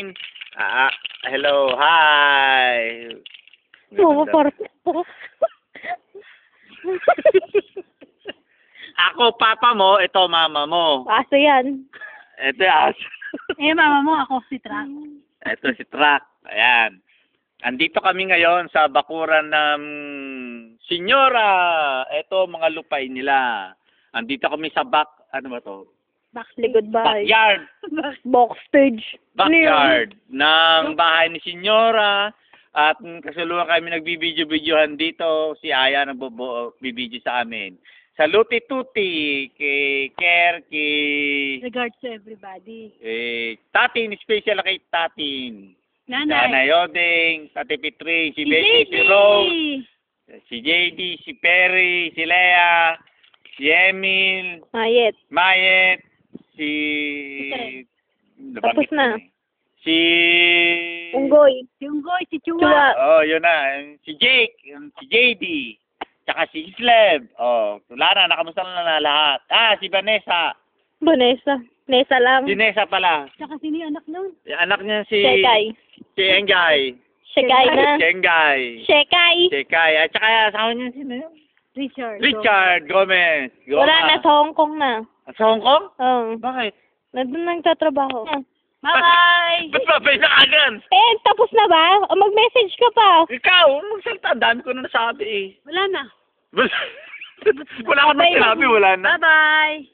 akin. Hello, hi. Oo, parang Ako, papa mo, ito, mama mo. aso yan. Ito yung aso. Mama mo, ako si Truck. Ito si Truck. Ayan. Andito kami ngayon sa bakuran ng Senyora. Ito, mga lupay nila. Andito kami sa ano ba to? Likod bahay. Backyard. Box stage. Backyard ng bahay ni Senyora. At kasaluhan kami nagbibideo-videohan dito. Si Aya nagbibideo sa amin. Saluti tuti kay Ker, kay Regards to everybody. Tatin, special kay Tatin. Nanay. Yodeng, Tati Petri, si Betty, si Rose, si JD, si Perry, si Lea, si Emil, Mayet, si... Tapos na. Si... Unggoy. Si Unggoy, si Chua. Oh, yun na. Si Jake, si JD, tsaka si Sleb. Oh, wala na, nakamusta na lahat. Si Vanessa. Nesa lang. Si Nessa pala. Tsaka sino yung anak nun? Yung anak niya si... Shekay. Si Engay. Shekay na. Shengay. Shekay. At saka asawa niya sino yun? Richard Gomez. Wala na, sa Hong Kong na. Sa Hong Kong? Oo. Bakit? Nandun nagtatrabaho. Bye! Ba't ba na agad? Tapos na ba? O mag-message ka pa. Ikaw, magsalita. Dami ko na nasabi eh. Wala na. Wala ka na sinabi, wala na. Bye-bye!